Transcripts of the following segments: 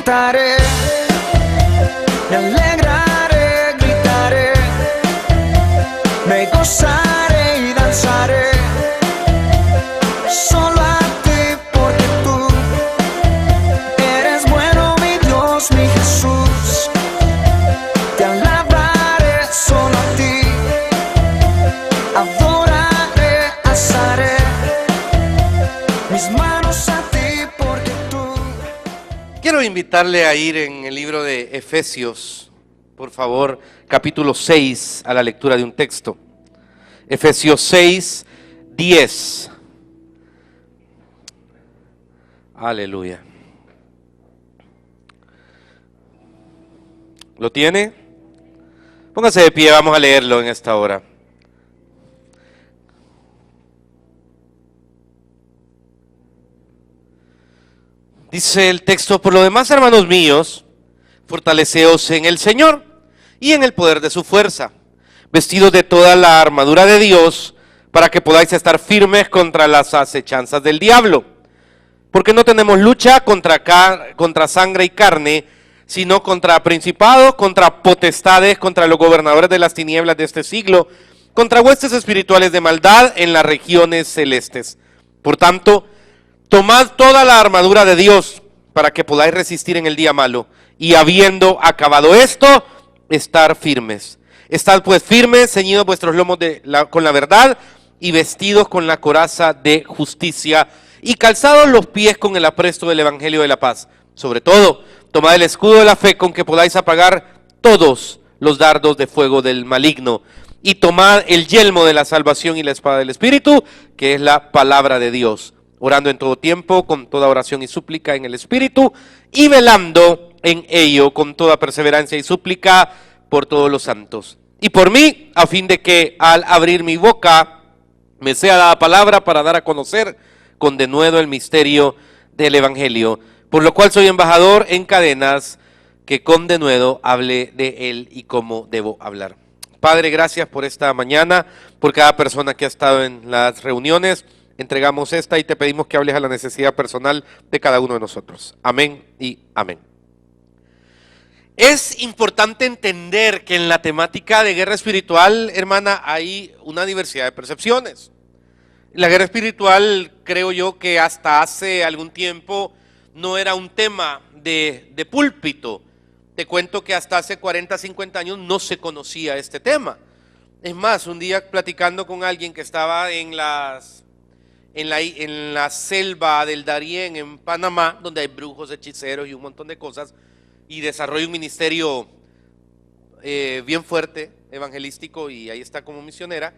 cantaré, me alegraré, gritaré, me gozaré y danzaré, solo a ti porque tú eres bueno, mi Dios, mi Jesús. Te alabaré solo a ti, adoraré, alzaré mis manos a ti porque tú. Quiero invitarle a ir en el libro de Efesios, por favor, capítulo 6, a la lectura de un texto. Efesios 6, 10. Aleluya. ¿Lo tiene? Póngase de pie, vamos a leerlo en esta hora. Dice el texto: por lo demás, hermanos míos, fortaleceos en el Señor y en el poder de su fuerza, vestidos de toda la armadura de Dios, para que podáis estar firmes contra las acechanzas del diablo. Porque no tenemos lucha contra sangre y carne, sino contra principados, contra potestades, contra los gobernadores de las tinieblas de este siglo, contra huestes espirituales de maldad en las regiones celestes. Por tanto, tomad toda la armadura de Dios para que podáis resistir en el día malo, y habiendo acabado esto, estar firmes. Estad pues firmes, ceñidos vuestros lomos con la verdad, y vestidos con la coraza de justicia, y calzados los pies con el apresto del evangelio de la paz. Sobre todo, tomad el escudo de la fe con que podáis apagar todos los dardos de fuego del maligno, y tomad el yelmo de la salvación y la espada del Espíritu, que es la palabra de Dios, orando en todo tiempo, con toda oración y súplica en el Espíritu, y velando en ello con toda perseverancia y súplica por todos los santos. Y por mí, a fin de que al abrir mi boca me sea dada palabra para dar a conocer con denuedo el misterio del Evangelio, por lo cual soy embajador en cadenas, que con denuedo hable de él y cómo debo hablar. Padre, gracias por esta mañana, por cada persona que ha estado en las reuniones. Entregamos esta y te pedimos que hables a la necesidad personal de cada uno de nosotros. Amén y amén. Es importante entender que en la temática de guerra espiritual, hermana, hay una diversidad de percepciones. La guerra espiritual, creo yo que hasta hace algún tiempo no era un tema de púlpito. Te cuento que hasta hace 40, 50 años no se conocía este tema. Es más, un día platicando con alguien que estaba en la selva del Darién en Panamá, donde hay brujos, hechiceros y un montón de cosas, y desarrolla un ministerio bien fuerte, evangelístico, y ahí está como misionera.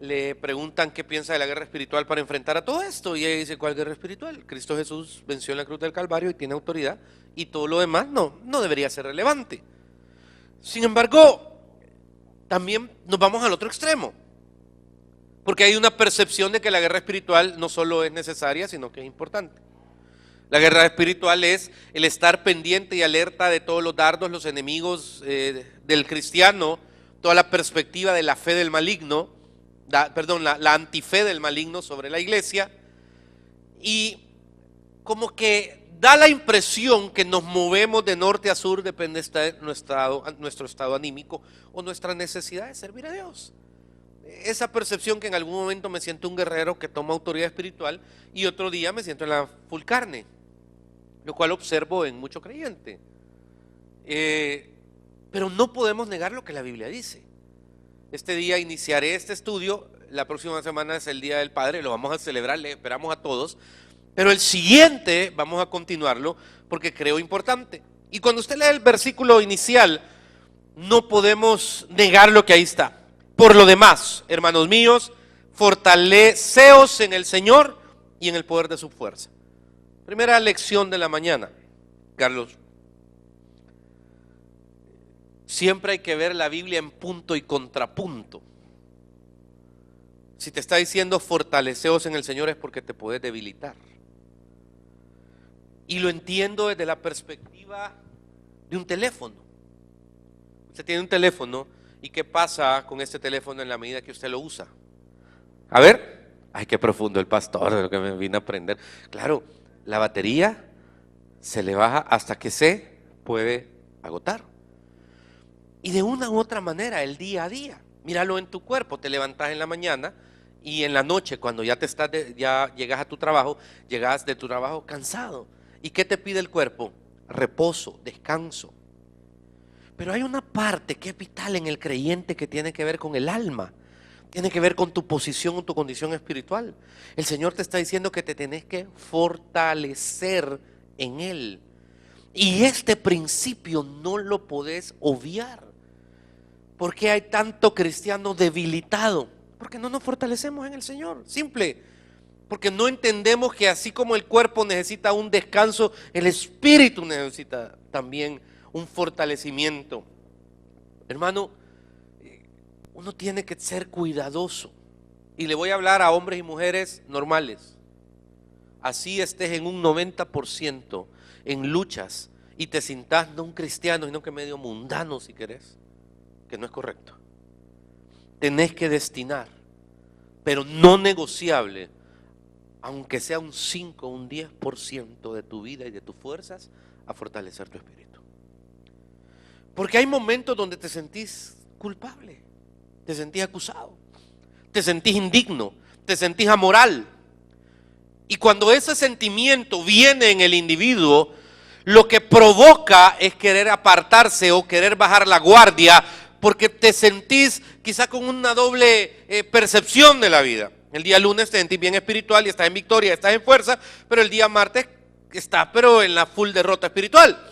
Le preguntan qué piensa de la guerra espiritual para enfrentar a todo esto, y ella dice: ¿cuál guerra espiritual? Cristo Jesús venció en la cruz del Calvario y tiene autoridad, y todo lo demás no debería ser relevante. Sin embargo, también nos vamos al otro extremo, porque hay una percepción de que la guerra espiritual no solo es necesaria, sino que es importante. La guerra espiritual es el estar pendiente y alerta de todos los dardos, los enemigos del cristiano, toda la perspectiva de la fe del maligno, la antife del maligno sobre la iglesia, y como que da la impresión que nos movemos de norte a sur, depende de nuestro estado anímico o nuestra necesidad de servir a Dios. Esa percepción que en algún momento me siento un guerrero que toma autoridad espiritual y otro día me siento en la full carne, lo cual observo en mucho creyente. Pero no podemos negar lo que la Biblia dice. Este día iniciaré este estudio, la próxima semana es el Día del Padre, lo vamos a celebrar, le esperamos a todos, pero el siguiente vamos a continuarlo porque creo importante. Y cuando usted lee el versículo inicial, no podemos negar lo que ahí está. Por lo demás, hermanos míos, fortaleceos en el Señor y en el poder de su fuerza. Primera lección de la mañana, Carlos. Siempre hay que ver la Biblia en punto y contrapunto. Si te está diciendo fortaleceos en el Señor, es porque te puedes debilitar. Y lo entiendo desde la perspectiva de un teléfono. Usted tiene un teléfono, ¿y qué pasa con este teléfono en la medida que usted lo usa? A ver, ay, qué profundo el pastor, de lo que me vine a aprender. Claro, la batería se le baja hasta que se puede agotar. Y de una u otra manera, el día a día, míralo en tu cuerpo, te levantas en la mañana y en la noche, cuando ya ya llegas a tu trabajo, llegas de tu trabajo cansado. ¿Y qué te pide el cuerpo? Reposo, descanso. Pero hay una parte que es vital en el creyente que tiene que ver con el alma, tiene que ver con tu posición o tu condición espiritual. El Señor te está diciendo que te tenés que fortalecer en Él. Y este principio no lo podés obviar. ¿Por qué hay tanto cristiano debilitado? Porque no nos fortalecemos en el Señor, simple. Porque no entendemos que así como el cuerpo necesita un descanso, el espíritu necesita también un fortalecimiento. Hermano, uno tiene que ser cuidadoso. Y le voy a hablar a hombres y mujeres normales. Así estés en un 90% en luchas y te sintas no un cristiano, sino que medio mundano si querés, que no es correcto. Tenés que destinar, pero no negociable, aunque sea un 5 o un 10% de tu vida y de tus fuerzas, a fortalecer tu espíritu. Porque hay momentos donde te sentís culpable, te sentís acusado, te sentís indigno, te sentís amoral. Y cuando ese sentimiento viene en el individuo, lo que provoca es querer apartarse o querer bajar la guardia, porque te sentís quizá con una doble percepción de la vida. El día lunes te sentís bien espiritual y estás en victoria, estás en fuerza, pero el día martes estás pero en la full derrota espiritual.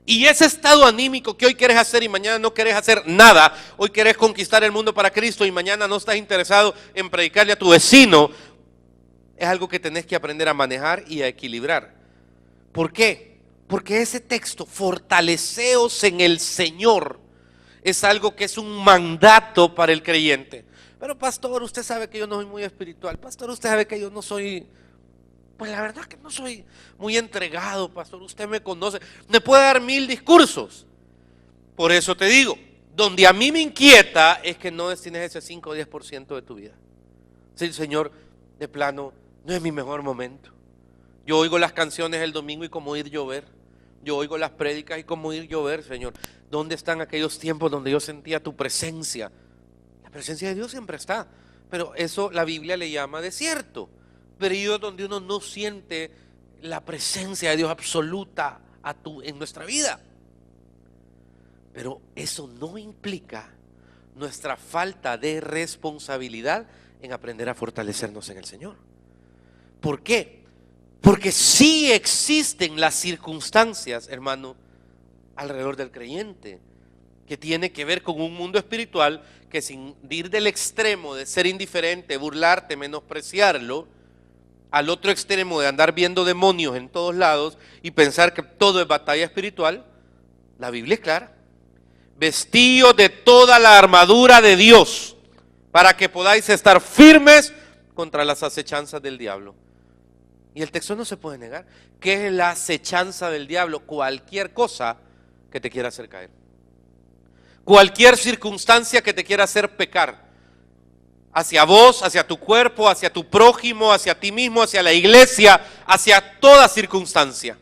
Y ese estado anímico que hoy quieres hacer y mañana no quieres hacer nada, hoy quieres conquistar el mundo para Cristo y mañana no estás interesado en predicarle a tu vecino, es algo que tenés que aprender a manejar y a equilibrar. ¿Por qué? Porque ese texto, fortaleceos en el Señor, es algo que es un mandato para el creyente. Pero pastor, usted sabe que yo no soy muy espiritual. Pastor, usted sabe que yo no soy, pues la verdad que no soy muy entregado, pastor. Usted me conoce. Me puede dar 1000 discursos. Por eso te digo, donde a mí me inquieta es que no destines ese 5 o 10% de tu vida. Sí, Señor, de plano, no es mi mejor momento. Yo oigo las canciones el domingo y como oír llover. Yo oigo las prédicas y como oír llover, Señor. ¿Dónde están aquellos tiempos donde yo sentía tu presencia? La presencia de Dios siempre está, pero eso la Biblia le llama desierto. Periodos donde uno no siente la presencia de Dios absoluta en nuestra vida. Pero eso no implica nuestra falta de responsabilidad en aprender a fortalecernos en el Señor. ¿Por qué? Porque sí existen las circunstancias, hermano, alrededor del creyente, que tiene que ver con un mundo espiritual que sin ir del extremo de ser indiferente, burlarte, menospreciarlo, al otro extremo de andar viendo demonios en todos lados y pensar que todo es batalla espiritual, la Biblia es clara. Vestíos de toda la armadura de Dios para que podáis estar firmes contra las acechanzas del diablo. Y el texto no se puede negar. ¿Qué es la acechanza del diablo? Cualquier cosa que te quiera hacer caer. Cualquier circunstancia que te quiera hacer pecar. Hacia vos, hacia tu cuerpo, hacia tu prójimo, hacia ti mismo, hacia la iglesia, hacia toda circunstancia.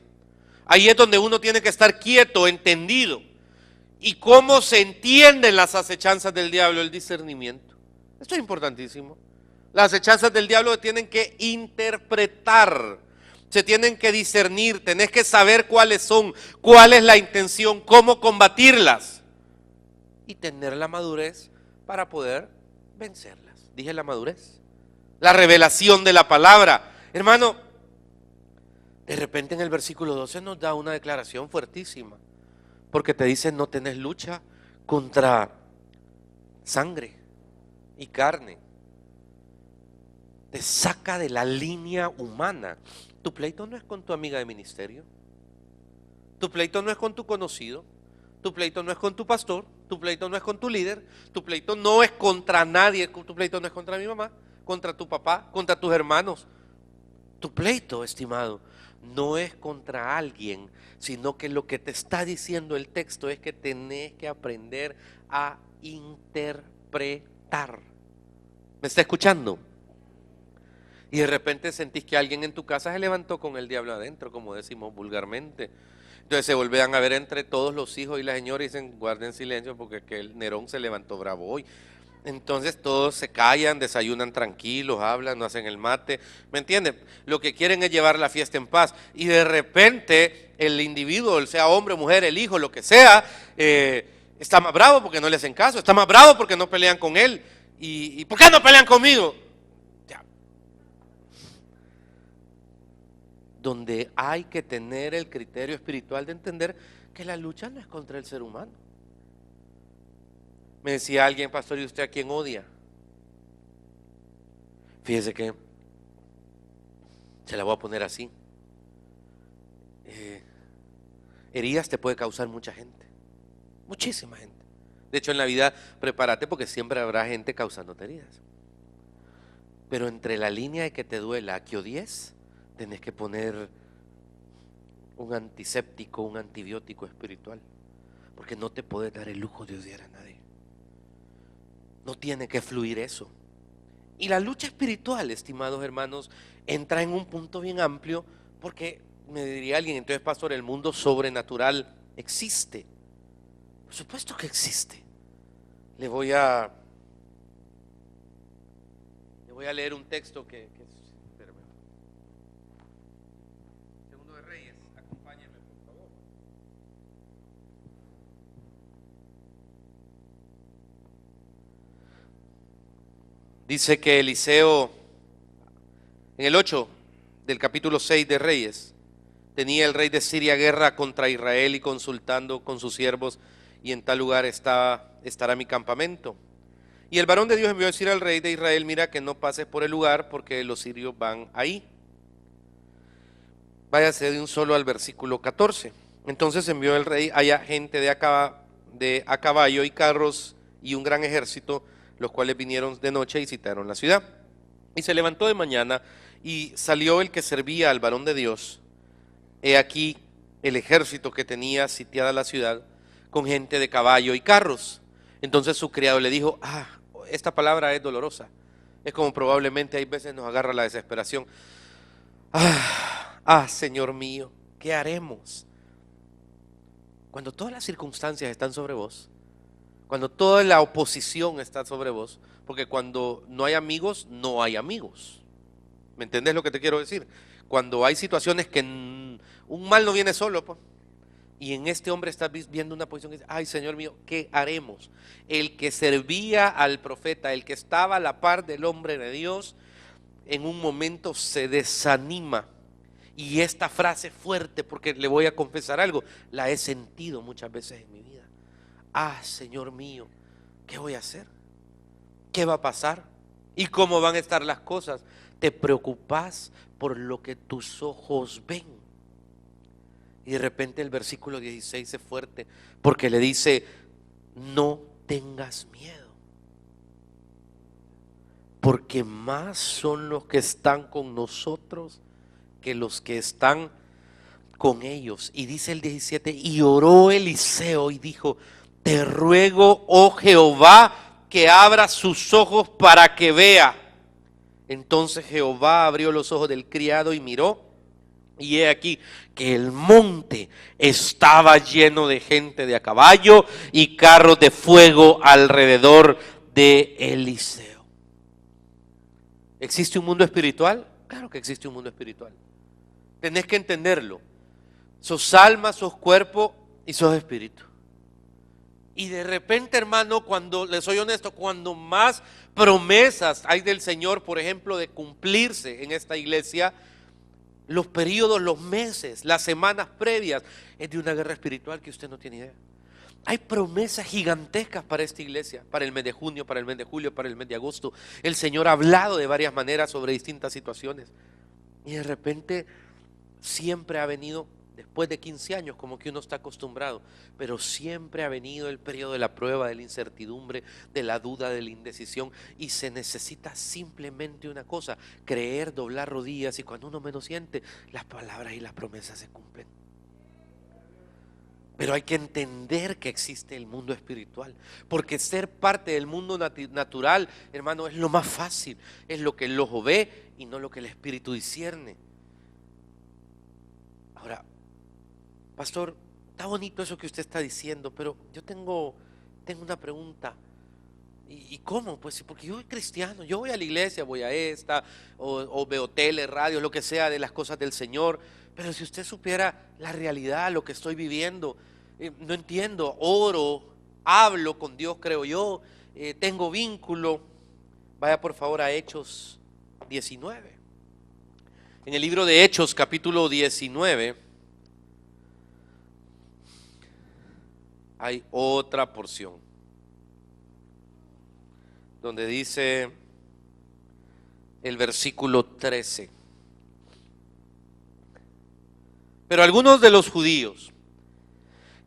Ahí es donde uno tiene que estar quieto, entendido. ¿Y cómo se entienden las acechanzas del diablo? El discernimiento. Esto es importantísimo. Las acechanzas del diablo se tienen que interpretar, se tienen que discernir, tenés que saber cuáles son, cuál es la intención, cómo combatirlas y tener la madurez para poder vencerlas. Dije la madurez, la revelación de la palabra. Hermano, de repente en el versículo 12 nos da una declaración fuertísima, porque te dice no tenés lucha contra sangre y carne. Te saca de la línea humana. Tu pleito no es con tu amiga de ministerio. Tu pleito no es con tu conocido. Tu pleito no es con tu pastor. Tu pleito no es con tu líder. Tu pleito no es contra nadie. Tu pleito no es contra mi mamá, contra tu papá, contra tus hermanos. Tu pleito, estimado, no es contra alguien, sino que lo que te está diciendo el texto es que tenés que aprender a interpretar. ¿Me está escuchando? Y de repente sentís que alguien en tu casa se levantó con el diablo adentro, como decimos vulgarmente. Entonces se volvían a ver entre todos los hijos y la señora y dicen, guarden silencio porque que el Nerón se levantó bravo hoy. Entonces todos se callan, desayunan tranquilos, hablan, no hacen el mate, ¿me entienden? Lo que quieren es llevar la fiesta en paz. Y de repente el individuo, sea hombre, mujer, el hijo, lo que sea, está más bravo porque no le hacen caso, está más bravo porque no pelean con él. ¿Y por qué no pelean conmigo? Ya. Donde hay que tener el criterio espiritual de entender que la lucha no es contra el ser humano. Me decía alguien, pastor, ¿y usted a quién odia? Fíjese que se la voy a poner así. Heridas te puede causar mucha gente, muchísima gente. De hecho, en la vida prepárate porque siempre habrá gente causándote heridas. Pero entre la línea de que te duela a que odies, tenés que poner un antiséptico, un antibiótico espiritual, porque no te puedes dar el lujo de odiar a nadie. No tiene que fluir eso. Y la lucha espiritual, estimados hermanos, entra en un punto bien amplio, porque me diría alguien, entonces pastor, el mundo sobrenatural existe. Por supuesto que existe. Le voy a leer un texto que espérame. Segundo de Reyes, acompáñenme por favor. Dice que Eliseo, en el 8 del capítulo 6 de Reyes, tenía el rey de Siria guerra contra Israel y consultando con sus siervos, y en tal lugar estará mi campamento. Y el varón de Dios envió a decir al rey de Israel, mira que no pases por el lugar porque los sirios van ahí. Váyase de un solo al versículo 14. Entonces envió el rey allá gente de a caballo y carros y un gran ejército, los cuales vinieron de noche y sitiaron la ciudad. Y se levantó de mañana y salió el que servía al varón de Dios. He aquí el ejército que tenía sitiada la ciudad con gente de caballo y carros. Entonces su criado le dijo, esta palabra es dolorosa. Es como probablemente hay veces nos agarra la desesperación. Señor mío, ¿qué haremos? Cuando todas las circunstancias están sobre vos, cuando toda la oposición está sobre vos, porque cuando no hay amigos, no hay amigos. ¿Me entendés lo que te quiero decir? Cuando hay situaciones que un mal no viene solo, pues. Y en este hombre estás viendo una posición que dice, ay Señor mío, ¿qué haremos? El que servía al profeta, el que estaba a la par del hombre de Dios, en un momento se desanima. Y esta frase fuerte, porque le voy a confesar algo, la he sentido muchas veces en mi vida. Señor mío, ¿qué voy a hacer? ¿Qué va a pasar? ¿Y cómo van a estar las cosas? Te preocupas por lo que tus ojos ven. Y de repente el versículo 16 es fuerte, porque le dice, no tengas miedo, porque más son los que están con nosotros que los que están con ellos. Y dice el 17, y oró Eliseo y dijo, te ruego, oh Jehová, que abra sus ojos para que vea. Entonces Jehová abrió los ojos del criado y miró, y he aquí que el monte estaba lleno de gente de a caballo y carros de fuego alrededor de Eliseo. ¿Existe un mundo espiritual? Claro que existe un mundo espiritual. Tenés que entenderlo. Sos alma, sos cuerpo y sos espíritu. Y de repente, hermano, cuando les soy honesto, cuando más promesas hay del Señor, por ejemplo, de cumplirse en esta iglesia, los periodos, los meses, las semanas previas, es de una guerra espiritual que usted no tiene idea. Hay promesas gigantescas para esta iglesia, para el mes de junio, para el mes de julio, para el mes de agosto. El Señor ha hablado de varias maneras sobre distintas situaciones. Y de repente siempre ha venido, después de 15 años, como que uno está acostumbrado, pero siempre ha venido el periodo de la prueba, de la incertidumbre, de la duda, de la indecisión, y se necesita simplemente una cosa, creer, doblar rodillas, y cuando uno menos siente, las palabras y las promesas se cumplen. Pero hay que entender que existe el mundo espiritual, porque ser parte del mundo natural, hermano, es lo más fácil, es lo que el ojo ve y no lo que el espíritu discierne. Ahora, pastor, está bonito eso que usted está diciendo, pero yo tengo una pregunta. ¿Y cómo? Pues porque yo soy cristiano, yo voy a la iglesia, voy a esta, o veo tele, radio, lo que sea de las cosas del Señor. Pero si usted supiera la realidad, lo que estoy viviendo, no entiendo, oro, hablo con Dios, creo yo, tengo vínculo. Vaya por favor a Hechos 19. En el libro de Hechos, capítulo 19, hay otra porción donde dice el versículo 13. Pero algunos de los judíos,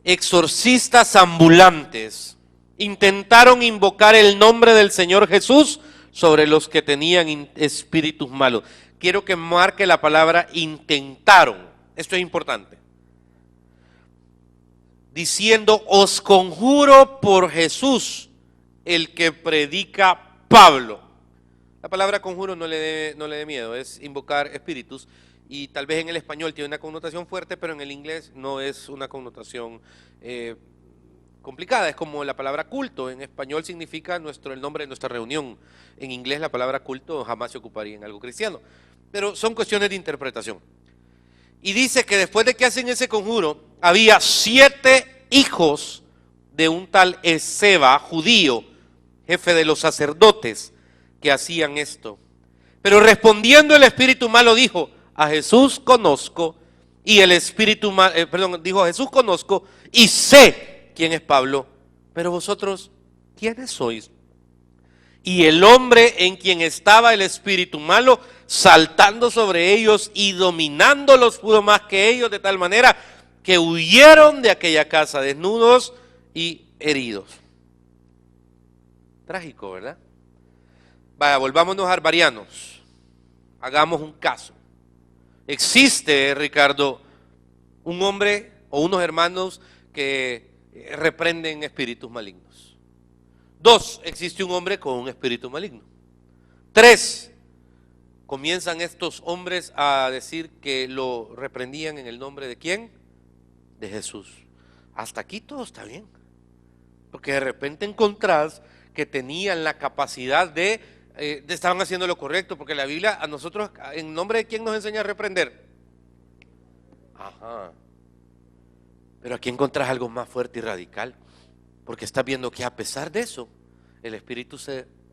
exorcistas ambulantes, intentaron invocar el nombre del Señor Jesús sobre los que tenían espíritus malos. Quiero que marque la palabra intentaron. Esto es importante. Diciendo, os conjuro por Jesús, el que predica Pablo. La palabra conjuro no le dé miedo, es invocar espíritus. Y tal vez en el español tiene una connotación fuerte, pero en el inglés no es una connotación complicada. Es como la palabra culto. En español significa el nombre de nuestra reunión. En inglés la palabra culto jamás se ocuparía en algo cristiano. Pero son cuestiones de interpretación. Y dice que después de que hacen ese conjuro, había 7 hijos de un tal Esceva, judío, jefe de los sacerdotes, que hacían esto. Pero respondiendo el espíritu malo dijo, a Jesús conozco, y el espíritu malo, dijo a Jesús conozco, y sé quién es Pablo, pero vosotros, ¿quiénes sois? Y el hombre en quien estaba el espíritu malo, saltando sobre ellos y dominándolos, pudo más que ellos, de tal manera que huyeron de aquella casa desnudos y heridos. Trágico, ¿verdad? Vaya, volvámonos arbarianos. Hagamos un caso. Existe, Ricardo, un hombre o unos hermanos que reprenden espíritus malignos. 2, existe un hombre con un espíritu maligno. 3, comienzan estos hombres a decir que lo reprendían en el nombre de ¿quién? De Jesús. Hasta aquí todo está bien, porque de repente encontrás que tenían la capacidad de estaban haciendo lo correcto, porque la Biblia a nosotros, ¿en nombre de quién nos enseña a reprender? Ajá. Pero aquí encontrás algo más fuerte y radical, porque estás viendo que a pesar de eso, el espíritu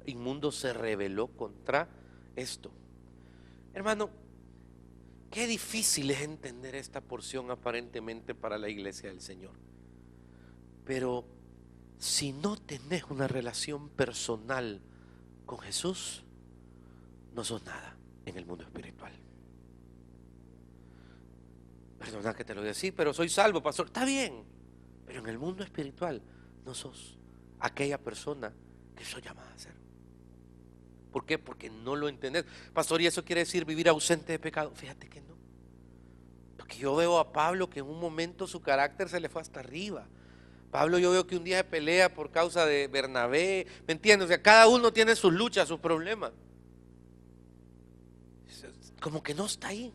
inmundo se rebeló contra esto. Hermano, qué difícil es entender esta porción aparentemente para la iglesia del Señor. Pero si no tenés una relación personal con Jesús, no sos nada en el mundo espiritual. Perdona que te lo diga así, pero soy salvo, pastor. Está bien, pero en el mundo espiritual no sos aquella persona que soy llamada a ser. ¿Por qué? Porque no lo entendés. Pastor, ¿y eso quiere decir vivir ausente de pecado? Fíjate que no. Porque yo veo a Pablo que en un momento su carácter se le fue hasta arriba. Pablo, yo veo que un día se pelea por causa de Bernabé, ¿me entiendes? O sea, cada uno tiene sus luchas, sus problemas. Como que no está ahí.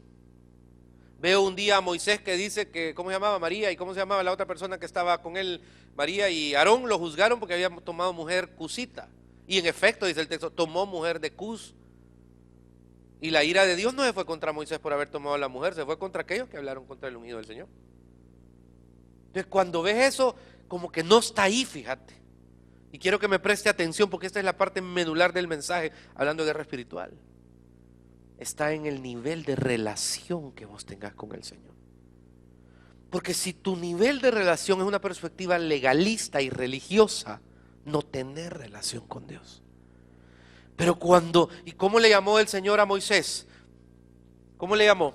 Veo un día a Moisés que dice que, ¿cómo se llamaba María? ¿Y cómo se llamaba la otra persona que estaba con él? María y Aarón lo juzgaron porque había tomado mujer cusita. Y en efecto, dice el texto, tomó mujer de Cus. Y la ira de Dios no se fue contra Moisés por haber tomado a la mujer, se fue contra aquellos que hablaron contra el ungido del Señor. Entonces, cuando ves eso, como que no está ahí, fíjate. Y quiero que me preste atención porque esta es la parte medular del mensaje, hablando de guerra espiritual. Está en el nivel de relación que vos tengas con el Señor. Porque si tu nivel de relación es una perspectiva legalista y religiosa, no tenés relación con Dios. Pero ¿y cómo le llamó el Señor a Moisés? ¿Cómo le llamó?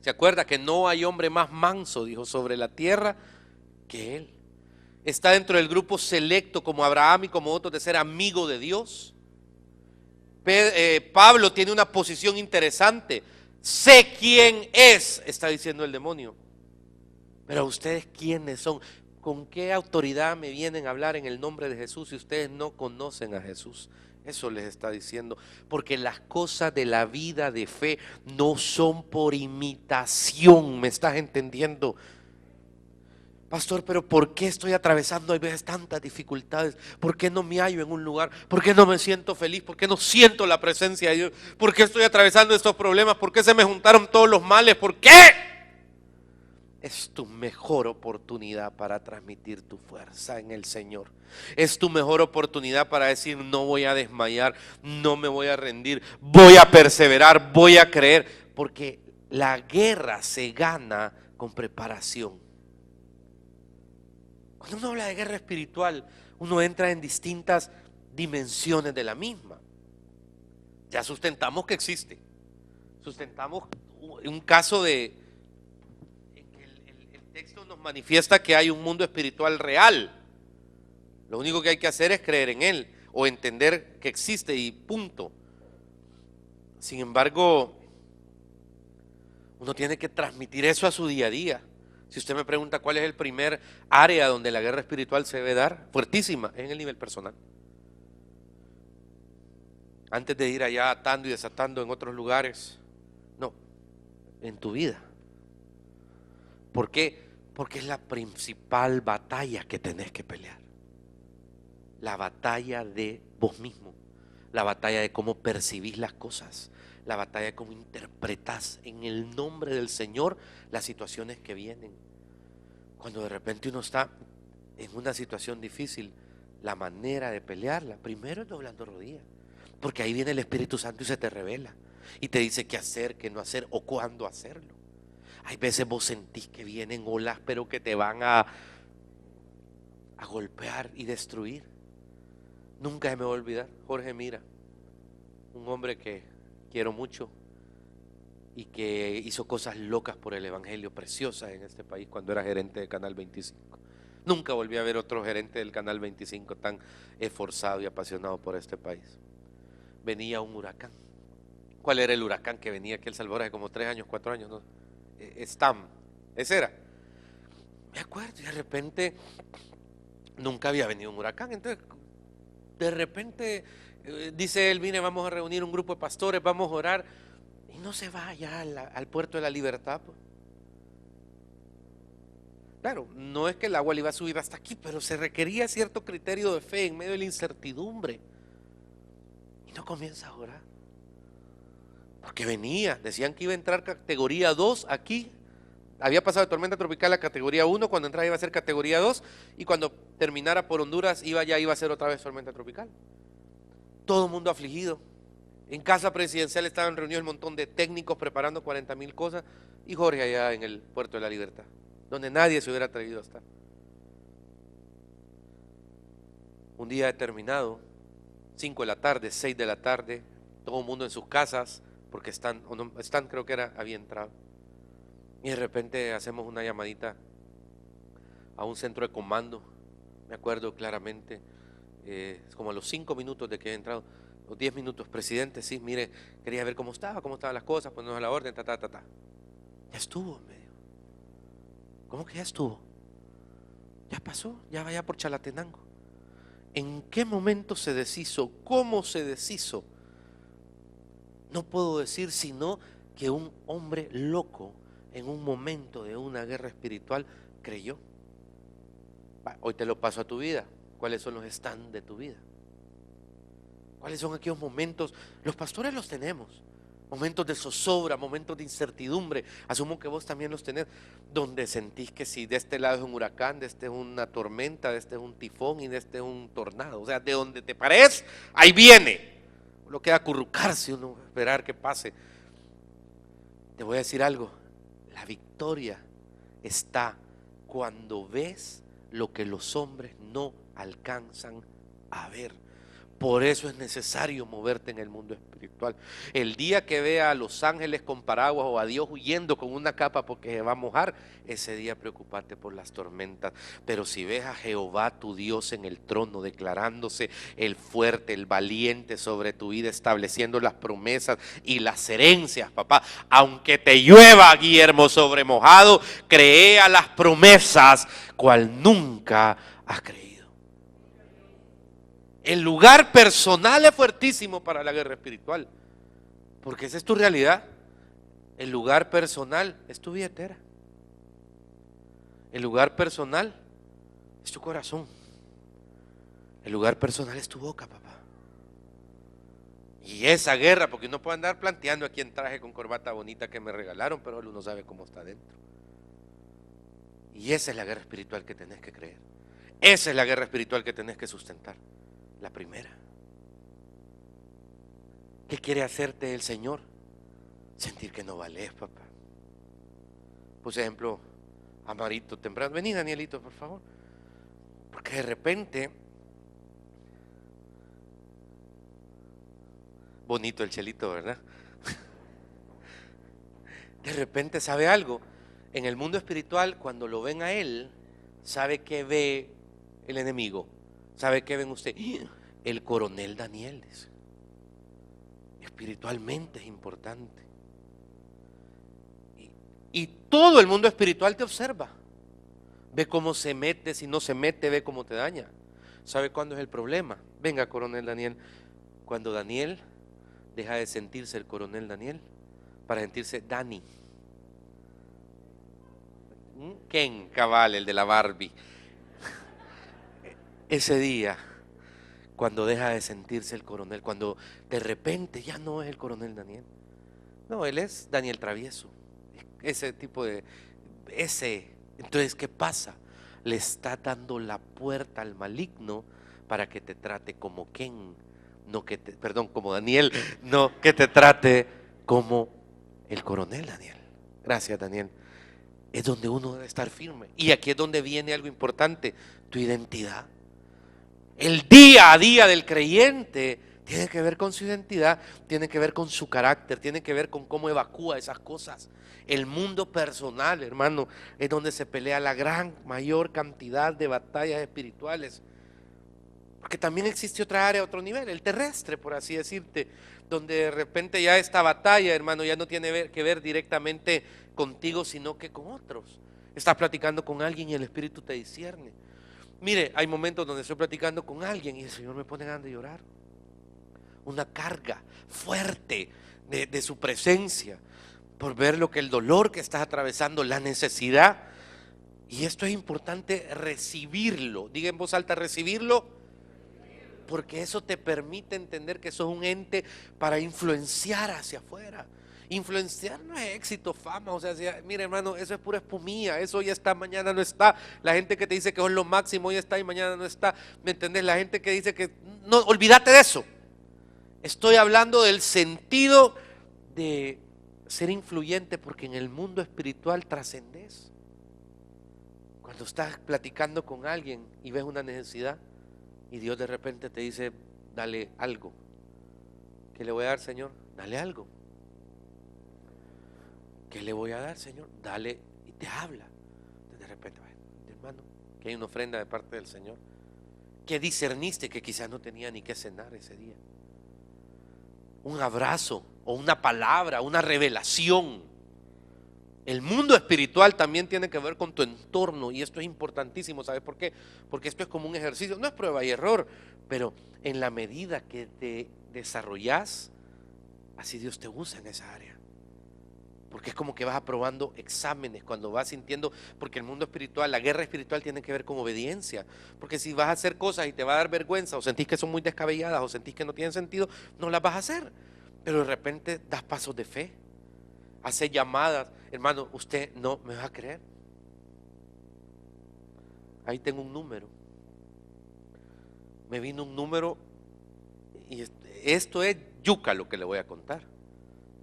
¿Se acuerda que no hay hombre más manso, dijo, sobre la tierra que él? Está dentro del grupo selecto como Abraham y como otros de ser amigo de Dios. Pablo tiene una posición interesante. Sé quién es, está diciendo el demonio. Pero ustedes, ¿quiénes son? ¿Con qué autoridad me vienen a hablar en el nombre de Jesús si ustedes no conocen a Jesús? Eso les está diciendo, porque las cosas de la vida de fe no son por imitación, ¿me estás entendiendo? Pastor, pero ¿por qué estoy atravesando a veces tantas dificultades? ¿Por qué no me hallo en un lugar? ¿Por qué no me siento feliz? ¿Por qué no siento la presencia de Dios? ¿Por qué estoy atravesando estos problemas? ¿Por qué se me juntaron todos los males? ¿Por qué? Es tu mejor oportunidad para transmitir tu fuerza en el Señor. Es tu mejor oportunidad para decir: no voy a desmayar, no me voy a rendir, voy a perseverar, voy a creer. Porque la guerra se gana con preparación. Cuando uno habla de guerra espiritual, uno entra en distintas dimensiones de la misma. Ya sustentamos que existe. Sustentamos un caso de en que el texto nos manifiesta que hay un mundo espiritual real. Lo único que hay que hacer es creer en él o entender que existe y punto. Sin embargo, uno tiene que transmitir eso a su día a día. Si usted me pregunta cuál es el primer área donde la guerra espiritual se debe dar, fuertísima, es en el nivel personal. Antes de ir allá atando y desatando en otros lugares, no, en tu vida. ¿Por qué? Porque es la principal batalla que tenés que pelear. La batalla de vos mismo, la batalla de cómo percibís las cosas, la batalla de cómo interpretás en el nombre del Señor las situaciones que vienen. Cuando de repente uno está en una situación difícil, la manera de pelearla, primero es doblando rodillas, porque ahí viene el Espíritu Santo y se te revela y te dice qué hacer, qué no hacer o cuándo hacerlo. Hay veces vos sentís que vienen olas, pero que te van a golpear y destruir. Nunca se me va a olvidar Jorge Mira, un hombre que quiero mucho y que hizo cosas locas por el evangelio, preciosas en este país cuando era gerente de Canal 25. Nunca volví a ver otro gerente del Canal 25 tan esforzado y apasionado por este país. Venía un huracán. ¿Cuál era el huracán que venía aquí a El Salvador hace como 3 años, 4 años? ¿No? Stam, ese era. Me acuerdo, y de repente nunca había venido un huracán. Entonces, de repente dice él: mire, vamos a reunir un grupo de pastores, vamos a orar. Y no se va allá al puerto de la Libertad, pues. Claro, no es que el agua le iba a subir hasta aquí, pero se requería cierto criterio de fe en medio de la incertidumbre. Y no comienza a orar. Porque venía, decían que iba a entrar categoría 2 aquí. Había pasado de tormenta tropical a categoría 1, cuando entraba iba a ser categoría 2 y cuando terminara por Honduras ya iba a ser otra vez tormenta tropical. Todo el mundo afligido. En casa presidencial estaban reunidos un montón de técnicos preparando 40,000 cosas y Jorge allá en el puerto de la Libertad, donde nadie se hubiera atrevido a estar. Un día determinado, 5 de la tarde, 6 de la tarde, todo el mundo en sus casas, porque creo que había entrado. Y de repente hacemos una llamadita a un centro de comando, me acuerdo claramente, como a los 5 minutos de que he entrado, los 10 minutos: presidente, sí, mire, quería ver cómo estaban las cosas, ponernos a la orden, Ya estuvo en medio. ¿Cómo que ya estuvo? Ya pasó, ya vaya por Chalatenango. ¿En qué momento se deshizo? ¿Cómo se deshizo? No puedo decir sino que un hombre loco en un momento de una guerra espiritual creyó. Hoy te lo paso a tu vida. ¿Cuáles son los stands de tu vida? ¿Cuáles son aquellos momentos? Los pastores los tenemos. Momentos de zozobra, momentos de incertidumbre. Asumo que vos también los tenés. Donde sentís que si de este lado es un huracán, de este es una tormenta, de este es un tifón y de este es un tornado. O sea, de donde te pares, ahí viene. Uno queda acurrucarse, uno esperar que pase. Te voy a decir algo. La victoria está cuando ves lo que los hombres no alcanzan a ver. Por eso es necesario moverte en el mundo espiritual. El día que vea a los ángeles con paraguas o a Dios huyendo con una capa porque se va a mojar, ese día preocupate por las tormentas. Pero si ves a Jehová tu Dios en el trono, declarándose el fuerte, el valiente sobre tu vida, estableciendo las promesas y las herencias, papá, aunque te llueva, Guillermo, sobre mojado, cree a las promesas, cual nunca has creído. El lugar personal es fuertísimo para la guerra espiritual, porque esa es tu realidad. El lugar personal es tu billetera. El lugar personal es tu corazón. El lugar personal es tu boca, papá. Y esa guerra, porque uno puede andar planteando aquí en traje con corbata bonita que me regalaron, pero uno no sabe cómo está dentro. Y esa es la guerra espiritual que tenés que creer. Esa es la guerra espiritual que tenés que sustentar. La primera. ¿Qué quiere hacerte el Señor? Sentir que no vales, papá. Por ejemplo, a Marito temprano. Vení, Danielito, por favor. Porque de repente, bonito el Chelito, ¿verdad? De repente sabe algo. En el mundo espiritual, cuando lo ven a él, sabe que ve el enemigo. ¿Sabe qué ven usted? El coronel Daniel, dice. Espiritualmente es importante. Y todo el mundo espiritual te observa. Ve cómo se mete, si no se mete, ve cómo te daña. ¿Sabe cuándo es el problema? Venga, coronel Daniel. Cuando Daniel deja de sentirse el coronel Daniel para sentirse Dani. Ken, cabal, el de la Barbie. Ese día, cuando deja de sentirse el coronel, cuando de repente ya no es el coronel Daniel. No, él es Daniel Travieso. Ese tipo de... Entonces, ¿qué pasa? Le está dando la puerta al maligno para que te trate como Ken, no que te, perdón, como Daniel, no que te trate como el coronel Daniel. Gracias, Daniel. Es donde uno debe estar firme. Y aquí es donde viene algo importante, tu identidad. El día a día del creyente tiene que ver con su identidad, tiene que ver con su carácter, tiene que ver con cómo evacúa esas cosas. El mundo personal, hermano, es donde se pelea la mayor cantidad de batallas espirituales. Porque también existe otra área, otro nivel, el terrestre, por así decirte, donde de repente ya esta batalla, hermano, ya no tiene que ver directamente contigo, sino que con otros. Estás platicando con alguien y el Espíritu te discierne. Mire, hay momentos donde estoy platicando con alguien y el Señor me pone ganas de llorar. Una carga fuerte de su presencia, por ver lo que el dolor que estás atravesando, la necesidad. Y esto es importante recibirlo. Diga en voz alta, recibirlo, porque eso te permite entender que sos un ente para influenciar hacia afuera. Influenciar no es éxito, fama, o sea, mire hermano, eso es pura espumilla, eso hoy está, mañana no está. La gente que te dice que es lo máximo, hoy está y mañana no está, ¿me entendés? La gente que dice que, no, olvídate de eso. Estoy hablando del sentido de ser influyente, porque en el mundo espiritual trascendés. Cuando estás platicando con alguien y ves una necesidad y Dios de repente te dice, dale algo. ¿Qué le voy a dar, Señor? Dale algo. ¿Qué le voy a dar, Señor? Dale, y te habla. De repente, hermano, que hay una ofrenda de parte del Señor. Que discerniste que quizás no tenía ni qué cenar ese día. Un abrazo o una palabra, una revelación. El mundo espiritual también tiene que ver con tu entorno, y esto es importantísimo. ¿Sabes por qué? Porque esto es como un ejercicio, no es prueba y error, pero en la medida que te desarrollas, así Dios te usa en esa área. Porque es como que vas aprobando exámenes cuando vas sintiendo, porque el mundo espiritual, la guerra espiritual tiene que ver con obediencia. Porque si vas a hacer cosas y te va a dar vergüenza, o sentís que son muy descabelladas, o sentís que no tienen sentido, no las vas a hacer. Pero de repente das pasos de fe, haces llamadas. Hermano, usted no me va a creer. Ahí tengo un número. Me vino un número, y esto es yuca lo que le voy a contar.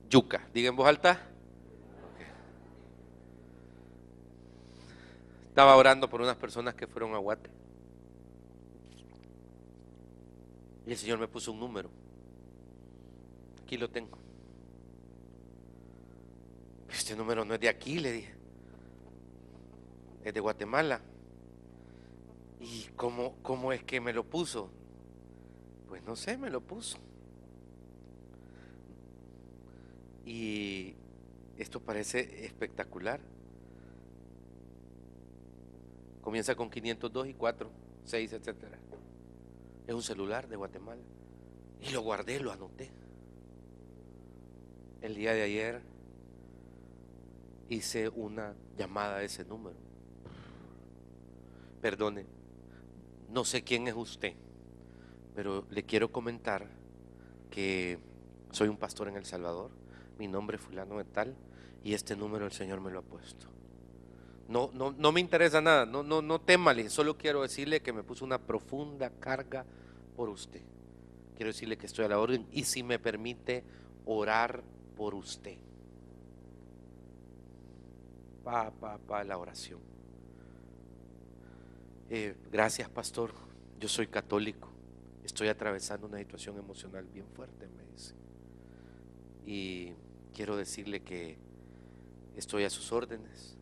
Yuca, diga en voz alta. Estaba orando por unas personas que fueron a Guate. Y el Señor me puso un número. Aquí lo tengo. Este número no es de aquí, le dije. Es de Guatemala. ¿Y cómo es que me lo puso? Pues no sé, me lo puso. Y esto parece espectacular. Comienza con 502 y 4, 6, etcétera. Es un celular de Guatemala. Y lo guardé, lo anoté. El día de ayer hice una llamada a ese número. Perdone, no sé quién es usted, pero le quiero comentar que soy un pastor en El Salvador. Mi nombre es fulano de tal y este número el Señor me lo ha puesto. No me interesa nada, no témale, solo quiero decirle que me puso una profunda carga por usted. Quiero decirle que estoy a la orden y si me permite orar por usted. La oración. Gracias, pastor. Yo soy católico. Estoy atravesando una situación emocional bien fuerte, me dice. Y quiero decirle que estoy a sus órdenes.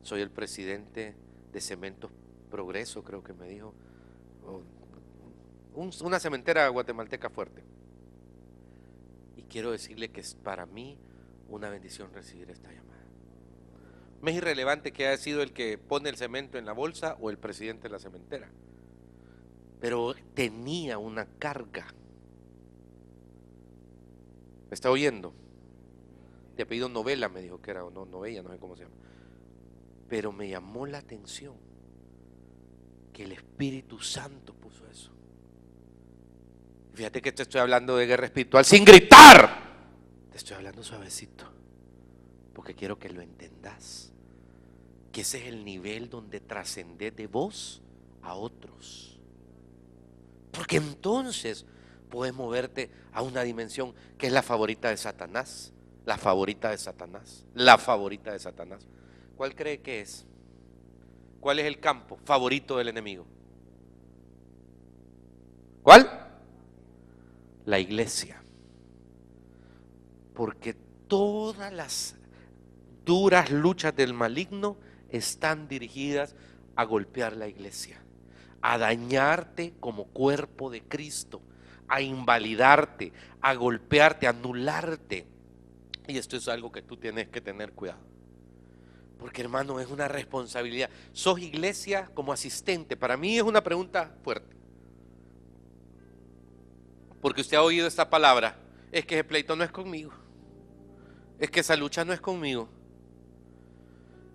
Soy el presidente de Cementos Progreso, creo que me dijo. Una cementera guatemalteca fuerte. Y quiero decirle que es para mí una bendición recibir esta llamada. Me es irrelevante que haya sido el que pone el cemento en la bolsa o el presidente de la cementera, pero tenía una carga. ¿Me está oyendo? De apellido Novela me dijo que era, o no, Novella, no sé cómo se llama. Pero me llamó la atención que el Espíritu Santo puso eso. Fíjate que te estoy hablando de guerra espiritual sin gritar. Te estoy hablando suavecito, porque quiero que lo entendas. Que ese es el nivel donde trascendés de vos a otros. Porque entonces puedes moverte a una dimensión que es la favorita de Satanás. La favorita de Satanás. La favorita de Satanás. ¿Cuál cree que es? ¿Cuál es el campo favorito del enemigo? ¿Cuál? La iglesia. Porque todas las duras luchas del maligno están dirigidas a golpear la iglesia, a dañarte como cuerpo de Cristo, a invalidarte, a golpearte, a anularte. Y esto es algo que tú tienes que tener cuidado. Porque, hermano, es una responsabilidad. ¿Sos iglesia como asistente? Para mí es una pregunta fuerte. Porque usted ha oído esta palabra. Es que ese pleito no es conmigo. Es que esa lucha no es conmigo.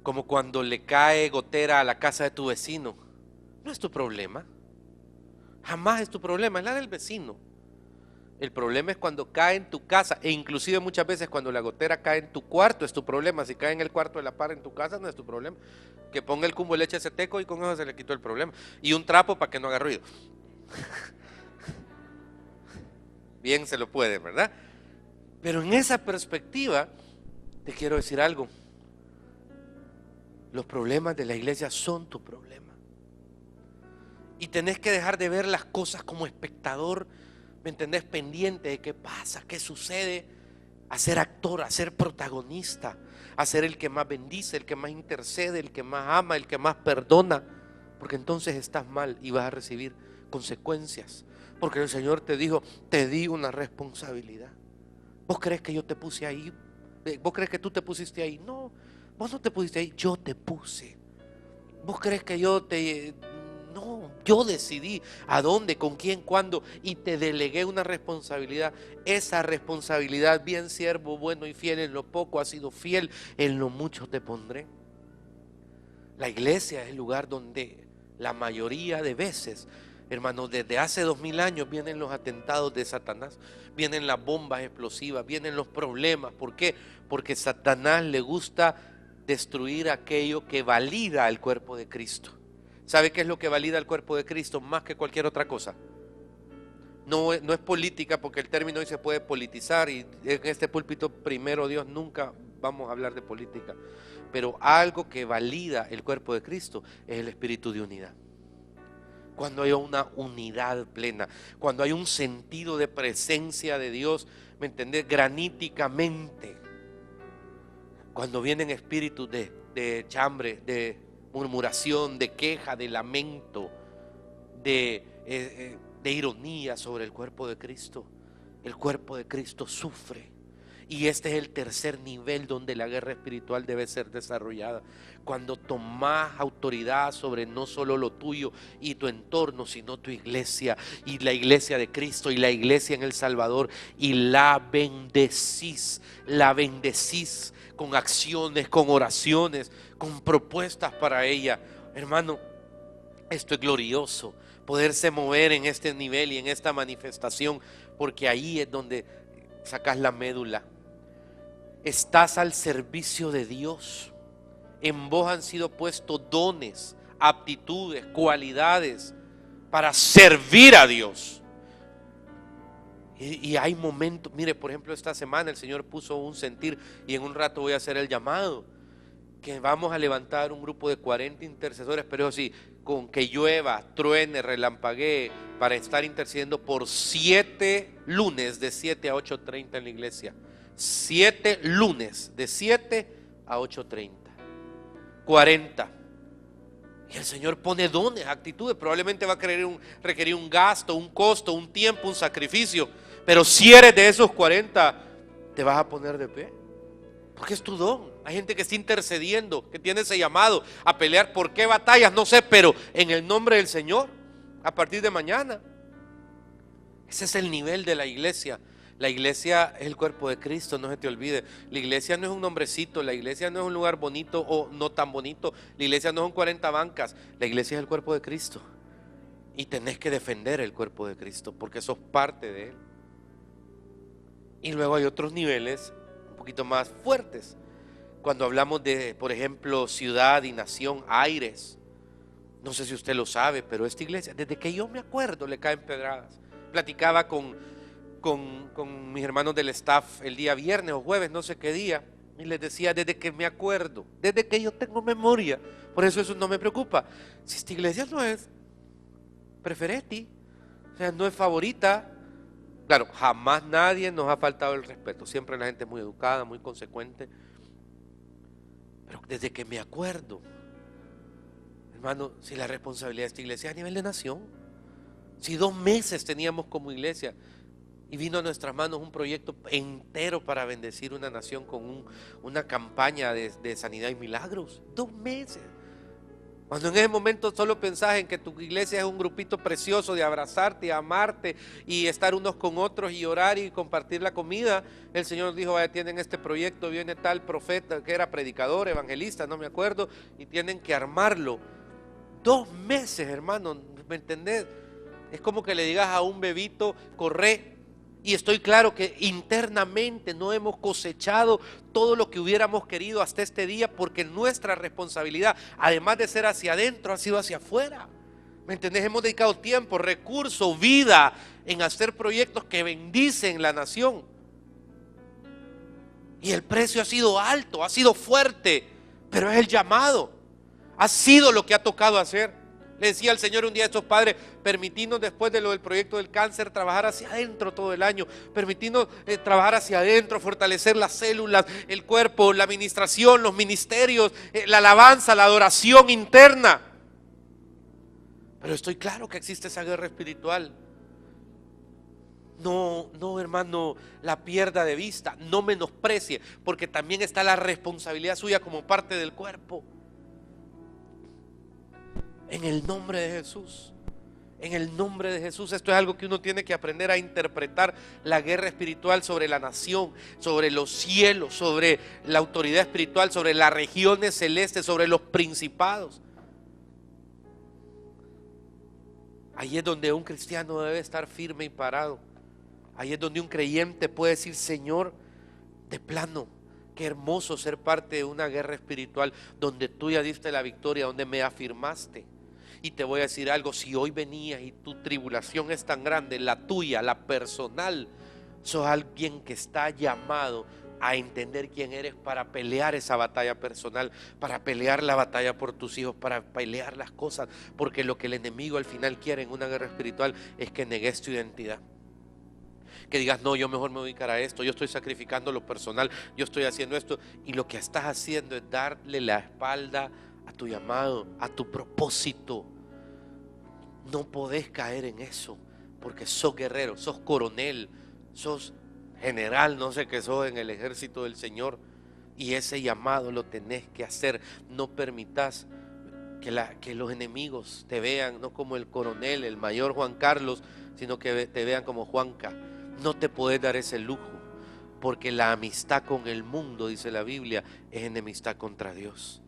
Como cuando le cae gotera a la casa de tu vecino. No es tu problema. Jamás es tu problema, es la del vecino. El problema es cuando cae en tu casa, e inclusive muchas veces cuando la gotera cae en tu cuarto es tu problema. Si cae en el cuarto de la par en tu casa no es tu problema. Que ponga el cumbo de leche ese teco y con eso se le quitó el problema. Y un trapo para que no haga ruido. Bien se lo puede, ¿verdad? Pero en esa perspectiva te quiero decir algo. Los problemas de la iglesia son tu problema. Y tenés que dejar de ver las cosas como espectador, ¿me entendés? Pendiente de qué pasa, qué sucede. A ser actor, a ser protagonista, a ser el que más bendice, el que más intercede, el que más ama, el que más perdona. Porque entonces estás mal y vas a recibir consecuencias. Porque el Señor te dijo, te di una responsabilidad. ¿Vos crees que yo te puse ahí? ¿Vos crees que tú te pusiste ahí? No, vos no te pusiste ahí, yo te puse. ¿Vos crees que yo te...? No, yo decidí a dónde, con quién, cuándo y te delegué una responsabilidad. Esa responsabilidad, bien siervo, bueno y fiel, en lo poco has sido fiel, en lo mucho te pondré. La iglesia es el lugar donde la mayoría de veces, hermanos, desde hace 2000 años vienen los atentados de Satanás, vienen las bombas explosivas, vienen los problemas. ¿Por qué? Porque Satanás le gusta destruir aquello que valida el cuerpo de Cristo. ¿Sabe qué es lo que valida el cuerpo de Cristo más que cualquier otra cosa? No es política, porque el término hoy se puede politizar y en este púlpito, primero Dios, nunca vamos a hablar de política. Pero algo que valida el cuerpo de Cristo es el espíritu de unidad. cuando hay una unidad plena, cuando hay un sentido de presencia de Dios, ¿me entendés? Graníticamente. Cuando vienen espíritus de chambre, de murmuración, de queja, de lamento, de ironía sobre el cuerpo de Cristo. El cuerpo de Cristo sufre. Y este es el tercer nivel donde la guerra espiritual debe ser desarrollada. Cuando tomás autoridad sobre no solo lo tuyo y tu entorno, sino tu iglesia y la iglesia de Cristo y la iglesia en el Salvador, y la bendecís con acciones, con oraciones, con propuestas para ella. Hermano, esto es glorioso, poderse mover en este nivel y en esta manifestación, porque ahí es donde sacas la médula. Estás al servicio de Dios. En vos han sido puestos dones, aptitudes, cualidades para servir a Dios. Y hay momentos, mire, por ejemplo, esta semana el Señor puso un sentir, y en un rato voy a hacer el llamado, que vamos a levantar un grupo de 40 intercesores, pero eso sí, con que llueva, truene, relampaguee, para estar intercediendo por 7 lunes de 7 a 8:30 en la iglesia. 7 lunes de 7 a 8:30. 40. Y el Señor pone dones, actitudes. Probablemente va a requerir un gasto, un costo, un tiempo, un sacrificio. Pero si eres de esos 40, te vas a poner de pie, porque es tu don. Hay gente que está intercediendo, que tiene ese llamado a pelear. ¿Por qué batallas? No sé, pero en el nombre del Señor, a partir de mañana. Ese es el nivel de la iglesia. La iglesia es el cuerpo de Cristo, no se te olvide. La iglesia no es un nombrecito, la iglesia no es un lugar bonito o no tan bonito. La iglesia no son 40 bancas, la iglesia es el cuerpo de Cristo. Y tenés que defender el cuerpo de Cristo, porque sos parte de él. Y luego hay otros niveles un poquito más fuertes. Cuando hablamos de, por ejemplo, ciudad y nación, Aires. No sé si usted lo sabe, pero esta iglesia, desde que yo me acuerdo, le caen pedradas. Platicaba con mis hermanos del staff el día viernes o jueves, no sé qué día, y les decía, desde que me acuerdo, desde que yo tengo memoria, por eso no me preocupa. Si esta iglesia no es preferenti, o sea, no es favorita. Claro, jamás nadie nos ha faltado el respeto, siempre la gente es muy educada, muy consecuente, pero desde que me acuerdo, hermano, si la responsabilidad de esta iglesia es a nivel de nación, si 2 meses teníamos como iglesia y vino a nuestras manos un proyecto entero para bendecir una nación con una campaña de sanidad y milagros, 2 meses. Cuando en ese momento solo pensás en que tu iglesia es un grupito precioso de abrazarte y amarte y estar unos con otros y orar y compartir la comida, el Señor dijo, vaya, tienen este proyecto, viene tal profeta que era predicador, evangelista, no me acuerdo, y tienen que armarlo. 2 meses, hermano, ¿me entendés? Es como que le digas a un bebito, corre. Y estoy claro que internamente no hemos cosechado todo lo que hubiéramos querido hasta este día, porque nuestra responsabilidad, además de ser hacia adentro, ha sido hacia afuera. ¿Me entendés? Hemos dedicado tiempo, recursos, vida en hacer proyectos que bendicen la nación. Y el precio ha sido alto, ha sido fuerte, pero es el llamado. Ha sido lo que ha tocado hacer. Le decía al Señor un día a estos padres, permitirnos después de lo del proyecto del cáncer trabajar hacia adentro todo el año, permitirnos trabajar hacia adentro, fortalecer las células, el cuerpo, la administración, los ministerios, la alabanza, la adoración interna. Pero estoy claro que existe esa guerra espiritual. No, hermano, la pierda de vista, no menosprecie, porque también está la responsabilidad suya como parte del cuerpo. En el nombre de Jesús, en el nombre de Jesús, esto es algo que uno tiene que aprender a interpretar, la guerra espiritual sobre la nación, sobre los cielos, sobre la autoridad espiritual, sobre las regiones celestes, sobre los principados. Ahí es donde un cristiano debe estar firme y parado. Ahí es donde un creyente puede decir, Señor, de plano, qué hermoso ser parte de una guerra espiritual donde tú ya diste la victoria, donde me afirmaste. Y te voy a decir algo, si hoy venías y tu tribulación es tan grande, la tuya, la personal, sos alguien que está llamado a entender quién eres para pelear esa batalla personal, para pelear la batalla por tus hijos, para pelear las cosas, porque lo que el enemigo al final quiere en una guerra espiritual es que negues tu identidad. Que digas, no, yo mejor me voy a dedicar a esto, yo estoy sacrificando lo personal, yo estoy haciendo esto, y lo que estás haciendo es darle la espalda a tu llamado, a tu propósito. No podés caer en eso, porque sos guerrero, sos coronel, sos general, no sé qué sos en el ejército del Señor, y ese llamado lo tenés que hacer. No permitas que los enemigos te vean no como el coronel, el mayor Juan Carlos, sino que te vean como Juanca. No te podés dar ese lujo, porque la amistad con el mundo, dice la Biblia, es enemistad contra Dios.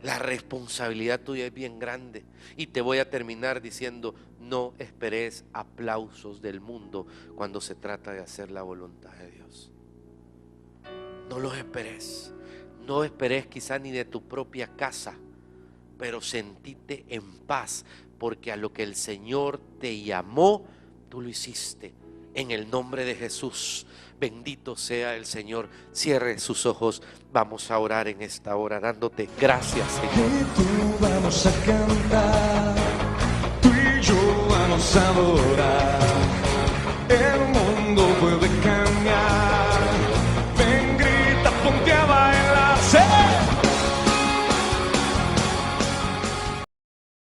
La responsabilidad tuya es bien grande. Y te voy a terminar diciendo, no esperes aplausos del mundo cuando se trata de hacer la voluntad de Dios. No los esperes. No esperes quizá ni de tu propia casa, pero sentite en paz, porque a lo que el Señor te llamó, tú lo hiciste. En el nombre de Jesús, bendito sea el Señor. Cierre sus ojos, vamos a orar en esta hora, dándote gracias, Señor. Y tú vamos a cantar, tú y yo vamos a adorar.